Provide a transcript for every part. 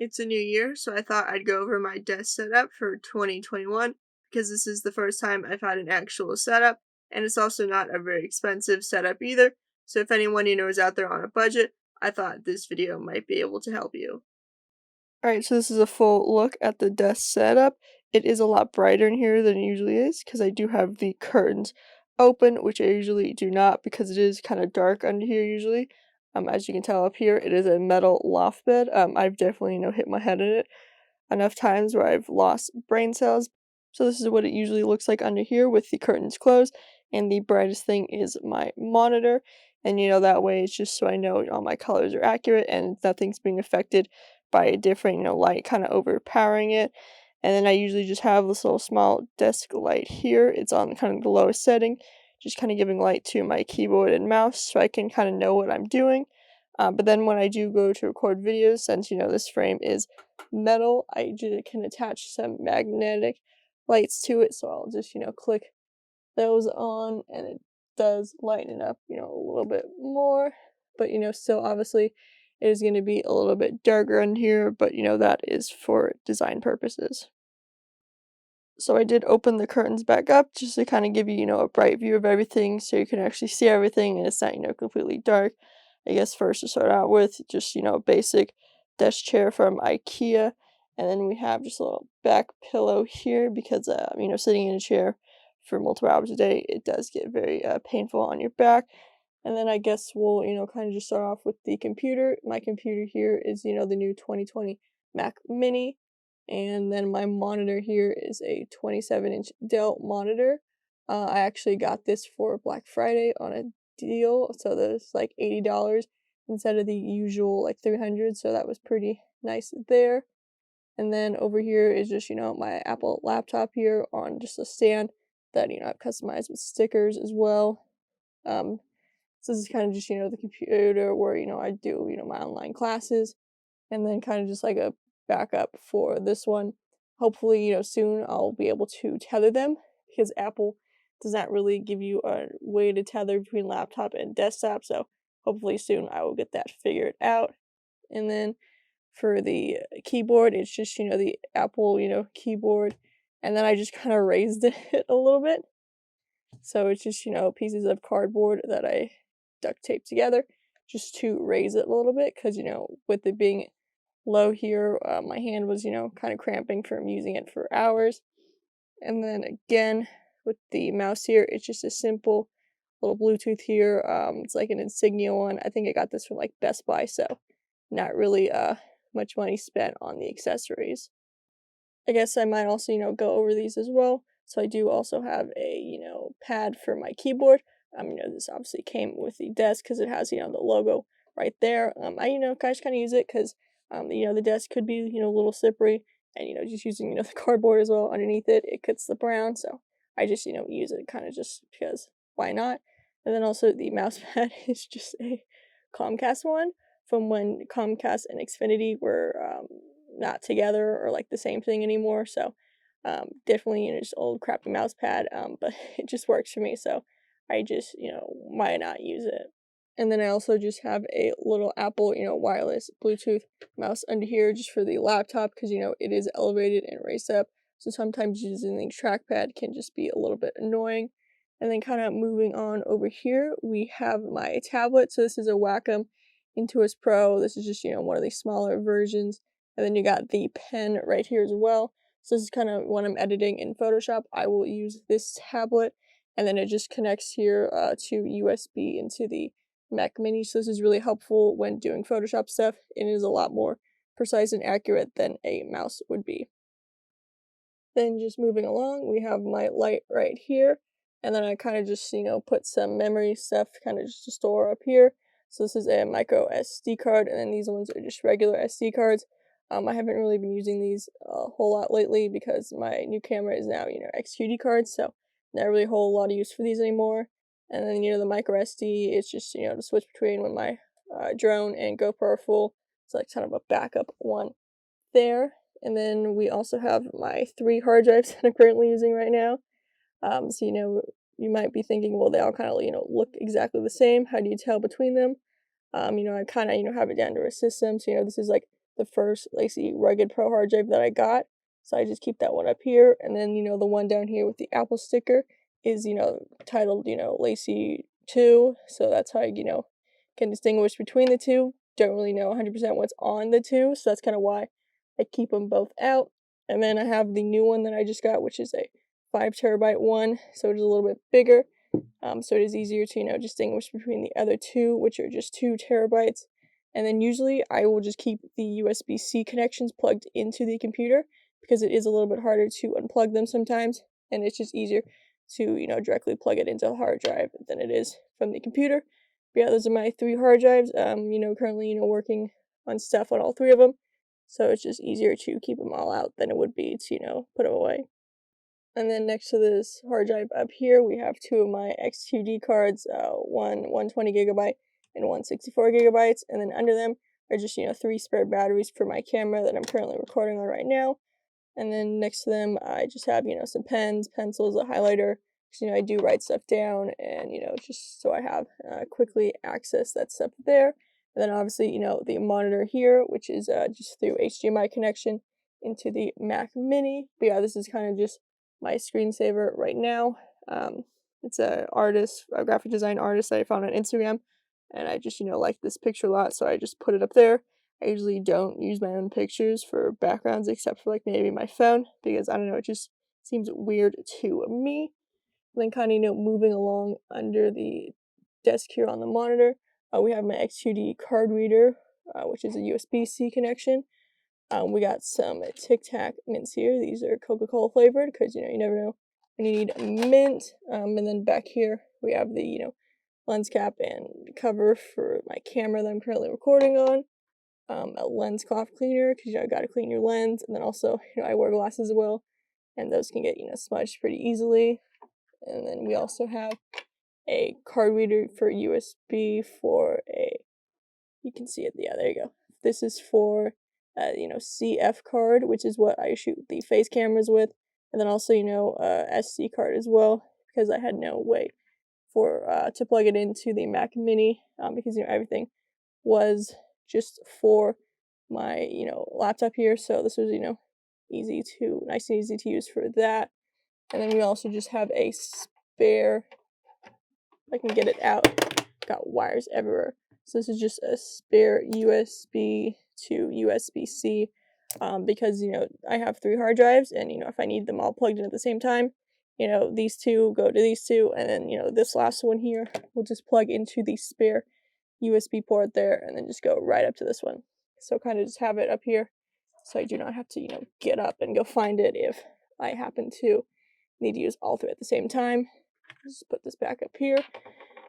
It's a new year, so I thought I'd go over my desk setup for 2021 because this is the first time I've had an actual setup, and it's also not a very expensive setup either. So if anyone you know is out there on a budget, I thought this video might be able to help you. Alright, so this is a full look at the desk setup. It is a lot brighter in here than it usually is because I do have the curtains open, which I usually do not because it is kind of dark under here usually. As you can tell up here, it is a metal loft bed. I've definitely, hit my head in it enough times where I've lost brain cells. So this is what it usually looks like under here with the curtains closed, and the brightest thing is my monitor. And that way it's just so I know all my colors are accurate and nothing's being affected by a different, light kind of overpowering it. And then I usually just have this little small desk light here. It's on kind of the lowest setting, just kind of giving light to my keyboard and mouse so I can kind of know what I'm doing. But then when I do go to record videos, since this frame is metal, I just can attach some magnetic lights to it. So I'll just click those on, and it does lighten it up a little bit more. But still obviously it is going to be a little bit darker in here, but that is for design purposes. So I did open the curtains back up just to kind of give you a bright view of everything so you can actually see everything and it's not completely dark. I guess first to start out with, just a basic desk chair from IKEA, and then we have just a little back pillow here because sitting in a chair for multiple hours a day, it does get very painful on your back. And then I guess we'll kind of just start off with the computer. My computer here is the new 2020 Mac Mini, and then my monitor here is a 27-inch Dell monitor. I actually got this for Black Friday on a deal, so there's like $80 instead of the usual like 300, so that was pretty nice there. And then over here is just my Apple laptop here on just a stand that I've customized with stickers as well. So this is kind of just the computer where I do my online classes, and then kind of just like a backup for this one. Hopefully soon I'll be able to tether them because Apple does not really give you a way to tether between laptop and desktop, so hopefully soon I will get that figured out. And then for the keyboard, it's just the Apple keyboard, and then I just kind of raised it a little bit, so it's just pieces of cardboard that I duct taped together just to raise it a little bit because with it being low here, my hand was kind of cramping from using it for hours. And then again with the mouse here, it's just a simple little Bluetooth here. It's like an Insignia one. I think I got this from like Best Buy, so not really much money spent on the accessories. I guess I might also go over these as well. So I do also have a pad for my keyboard. This obviously came with the desk because it has the logo right there. I just kind of use it because the desk could be a little slippery, and just using the cardboard as well underneath it, it could slip around. So I just use it kind of just because why not. And then also the mouse pad is just a Comcast one from when Comcast and Xfinity were not together or like the same thing anymore. So definitely just old crappy mouse pad, but it just works for me, so I just might not use it. And then I also just have a little Apple wireless Bluetooth mouse under here just for the laptop because it is elevated and raised up, so sometimes using the trackpad can just be a little bit annoying. And then kind of moving on over here, we have my tablet. So this is a Wacom Intuos Pro. This is just one of the smaller versions. And then you got the pen right here as well. So this is kind of when I'm editing in Photoshop, I will use this tablet, and then it just connects here to USB into the Mac Mini. So this is really helpful when doing Photoshop stuff. It is a lot more precise and accurate than a mouse would be. Then just moving along, we have my light right here, and then I kind of just put some memory stuff kind of just to store up here. So this is a micro SD card, and then these ones are just regular SD cards. I haven't really been using these a whole lot lately because my new camera is now, XQD cards, so not really a whole lot of use for these anymore. And then, the micro SD is just, to switch between when my drone and GoPro are full. It's like kind of a backup one there. And then we also have my 3 hard drives that I'm currently using right now. So, you might be thinking, well, they all kind of, look exactly the same. How do you tell between them? I kind of, have it down to a system. So, this is like the first Lacy Rugged Pro hard drive that I got. So I just keep that one up here. And then, the one down here with the Apple sticker is, titled, Lacy 2. So that's how I, can distinguish between the two. Don't really know 100% what's on the two. So that's kind of why I keep them both out. And then I have the new one that I just got, which is a 5 terabyte one. So it is a little bit bigger. So it is easier to, distinguish between the other two, which are just 2 terabytes. And then usually I will just keep the USB-C connections plugged into the computer because it is a little bit harder to unplug them sometimes. And it's just easier to, directly plug it into a hard drive than it is from the computer. But yeah, those are my 3 hard drives. Currently, working on stuff on all 3 of them. So it's just easier to keep them all out than it would be to, put them away. And then next to this hard drive up here, we have 2 of my XQD cards, one 120 GB and one 64 GB. And then under them are just, 3 spare batteries for my camera that I'm currently recording on right now. And then next to them, I just have, some pens, pencils, a highlighter, because, I do write stuff down and, just so I have quickly access that stuff there. And then obviously, the monitor here, which is just through HDMI connection into the Mac Mini. But yeah, this is kind of just my screensaver right now. It's a graphic design artist that I found on Instagram, and I just, like this picture a lot, so I just put it up there. I usually don't use my own pictures for backgrounds except for like maybe my phone, because I don't know, it just seems weird to me. Then kind of, moving along under the desk here on the monitor, we have my XQD card reader, which is a USB-C connection. We got some Tic Tac mints here. These are Coca-Cola flavored because, you never know when you need mint. And then back here we have the, lens cap and cover for my camera that I'm currently recording on. A lens cloth cleaner because, I gotta clean your lens. And then also, I wear glasses as well, and those can get, smudged pretty easily. And then we also have a card reader for USB for you can see it, yeah, there you go. This is for, CF card, which is what I shoot the face cameras with. And then also, SD card as well, because I had no way to plug it into the Mac Mini, because, everything was just for my, laptop here. So this was, nice and easy to use for that. And then we also just have a spare, if I can get it out, got wires everywhere. So this is just a spare USB to USB-C, because, I have 3 hard drives, and, if I need them all plugged in at the same time, these 2 go to these 2, and then, this last one here will just plug into the spare USB port there, and then just go right up to this one. So kind of just have it up here, so I do not have to, get up and go find it if I happen to need to use all 3 at the same time. Just put this back up here,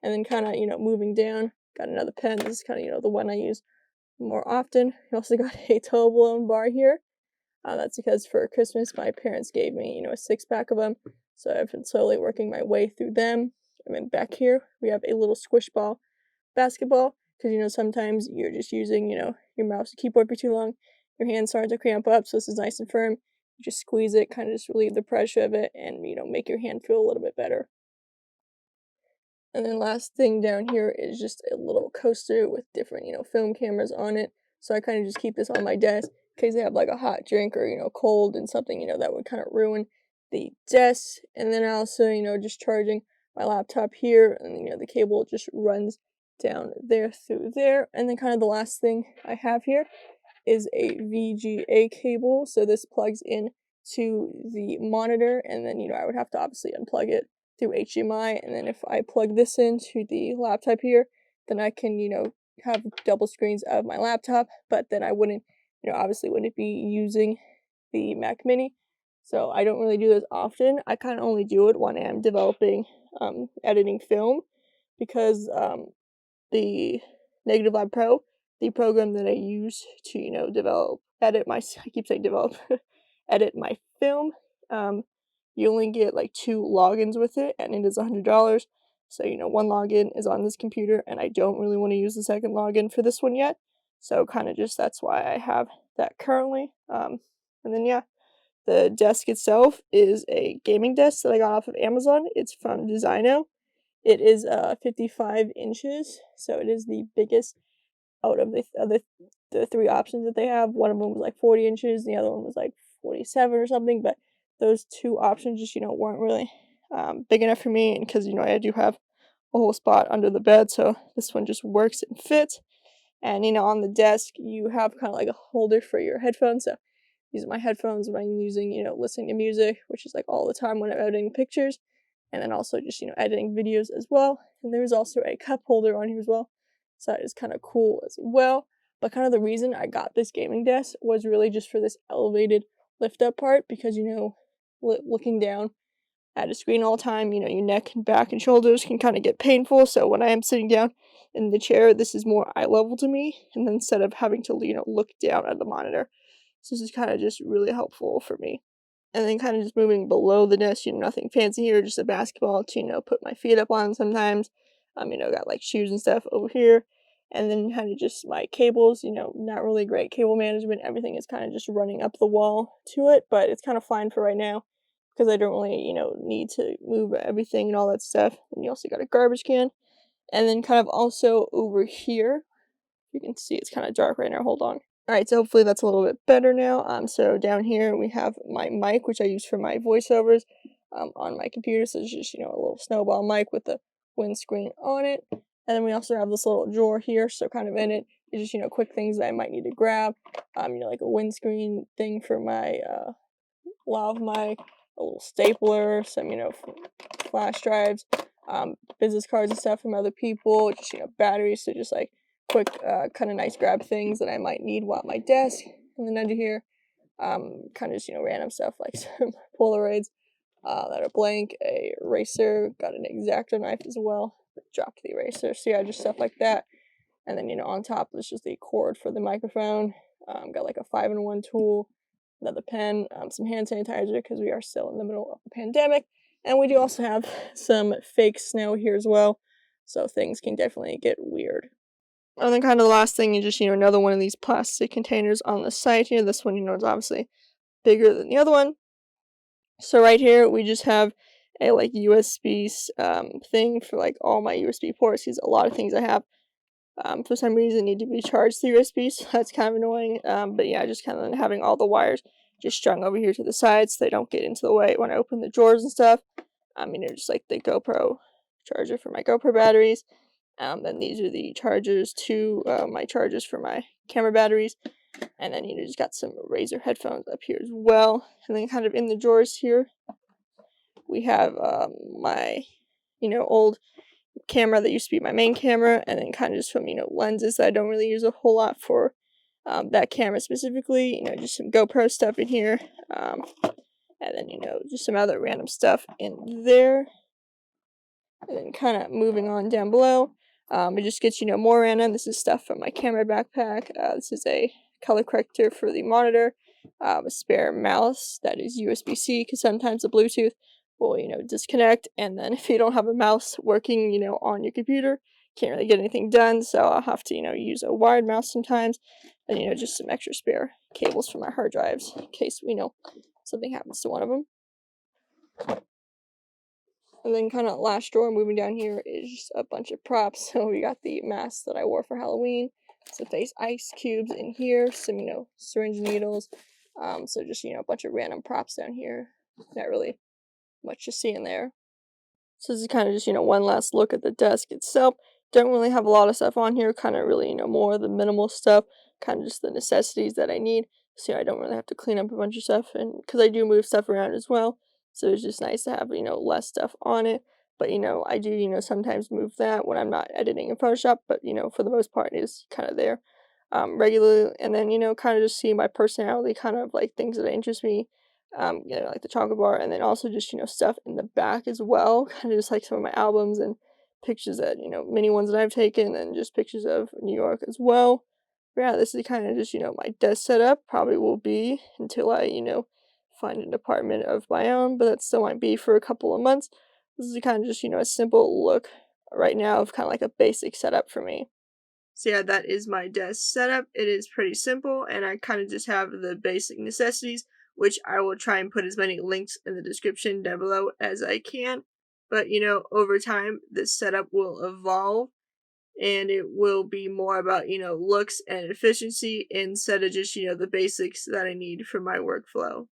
and then kind of, moving down, got another pen. This is kind of, the one I use more often. I also got a Toblerone bar here. That's because for Christmas, my parents gave me, a 6-pack of them. So I've been slowly working my way through them. And then back here, we have a little squish ball basketball. Because, sometimes you're just using, your mouse and keyboard for too long. Your hands start to cramp up. So this is nice and firm. You just squeeze it, kind of just relieve the pressure of it, and, make your hand feel a little bit better. And then last thing down here is just a little coaster with different, film cameras on it. So I kind of just keep this on my desk in case I have like a hot drink or, cold and something, that would kind of ruin the desk. And then also, just charging my laptop here, and, the cable just runs down there through there. And then kind of the last thing I have here is a VGA cable. So this plugs in to the monitor, and then, I would have to obviously unplug it through HDMI, and then if I plug this into the laptop here, then I can, have double screens of my laptop, but then I wouldn't, obviously wouldn't be using the Mac Mini. So I don't really do this often. I kind of only do it when I'm developing, editing film, because the Negative Lab Pro, the program that I use to, I keep saying develop, edit my film, you only get like 2 logins with it, and it is $100. So, one login is on this computer, and I don't really want to use the second login for this one yet. So kind of just, that's why I have that currently. And then yeah, the desk itself is a gaming desk that I got off of Amazon. It's from Designo. It is 55 inches, so it is the biggest out of the 3 options that they have. One of them was like 40 inches, the other one was like 47 or something, but those 2 options just, weren't really big enough for me, and because, I do have a whole spot under the bed, so this one just works and fits. And, on the desk, you have kind of like a holder for your headphones, so using my headphones when I'm using, listening to music, which is like all the time when I'm editing pictures, and then also just, editing videos as well. And there's also a cup holder on here as well, so that is kind of cool as well. But kind of the reason I got this gaming desk was really just for this elevated lift up part, because, looking down at a screen all the time, your neck and back and shoulders can kind of get painful. So when I am sitting down in the chair, this is more eye level to me, and then instead of having to, look down at the monitor. So this is kind of just really helpful for me. And then kind of just moving below the desk, nothing fancy here, just a basketball to, put my feet up on sometimes. Got like shoes and stuff over here. And then kind of just my cables, not really great cable management. Everything is kind of just running up the wall to it, but it's kind of fine for right now because I don't really, need to move everything and all that stuff. And you also got a garbage can. And then kind of also over here, you can see it's kind of dark right now. Hold on. Alright, so hopefully that's a little bit better now. So down here we have my mic, which I use for my voiceovers on my computer. So it's just, a little snowball mic with the windscreen on it. And then we also have this little drawer here. So kind of in it is just, quick things that I might need to grab. Like a windscreen thing for my lav mic, a little stapler, some, flash drives, business cards and stuff from other people, just, batteries. So just like quick, kind of nice grab things that I might need while at my desk. And then under here, kind of just, random stuff like some Polaroids that are blank, a eraser, got an X-Acto knife as well, dropped the eraser. So yeah, just stuff like that. And then, on top is just the cord for the microphone. Got like a 5-in-1 tool, another pen, some hand sanitizer because we are still in the middle of the pandemic. And we do also have some fake snow here as well, so things can definitely get weird. And then kind of the last thing is just, another one of these plastic containers on the side here. This one, is obviously bigger than the other one. So right here, we just have a like USB thing for like all my USB ports, because a lot of things I have for some reason need to be charged through USB, so that's kind of annoying. But yeah, just kind of having all the wires just strung over here to the sides so they don't get into the way when I open the drawers and stuff. Just like the GoPro charger for my GoPro batteries. Then these are the chargers to my chargers for my camera batteries. And then, just got some Razer headphones up here as well. And then kind of in the drawers here, we have my, old camera that used to be my main camera, and then kind of just some, lenses that I don't really use a whole lot for that camera specifically. Just some GoPro stuff in here. And then, just some other random stuff in there. And then kind of moving on down below, it just gets, more random. This is stuff from my camera backpack. This is a color corrector for the monitor, a spare mouse that is USB-C, because sometimes the Bluetooth will, disconnect, and then if you don't have a mouse working, on your computer, can't really get anything done, so I'll have to, use a wired mouse sometimes, and, just some extra spare cables for my hard drives, in case, something happens to one of them. And then kind of last drawer, moving down here, is just a bunch of props. So we got the mask that I wore for Halloween, some face ice cubes in here, some, syringe needles. So just, a bunch of random props down here. Not really much to see in there. So this is kind of just, one last look at the desk itself. Don't really have a lot of stuff on here, kind of really, more of the minimal stuff, kind of just the necessities that I need. So I don't really have to clean up a bunch of stuff, and because I do move stuff around as well. So it's just nice to have, less stuff on it. But, I do, sometimes move that when I'm not editing in Photoshop. But, for the most part, it is kind of there regularly. And then, kind of just see my personality, kind of like things that interest me. Like the chocolate bar. And then also just, stuff in the back as well. Kind of just like some of my albums and pictures that, mini ones that I've taken. And just pictures of New York as well. But yeah, this is kind of just, my desk setup. Probably will be until I, find an apartment of my own, but that still might be for a couple of months. This is kind of just, a simple look right now of kind of like a basic setup for me. So yeah, that is my desk setup. It is pretty simple, and I kind of just have the basic necessities, which I will try and put as many links in the description down below as I can. But, over time, this setup will evolve and it will be more about, looks and efficiency instead of just, the basics that I need for my workflow.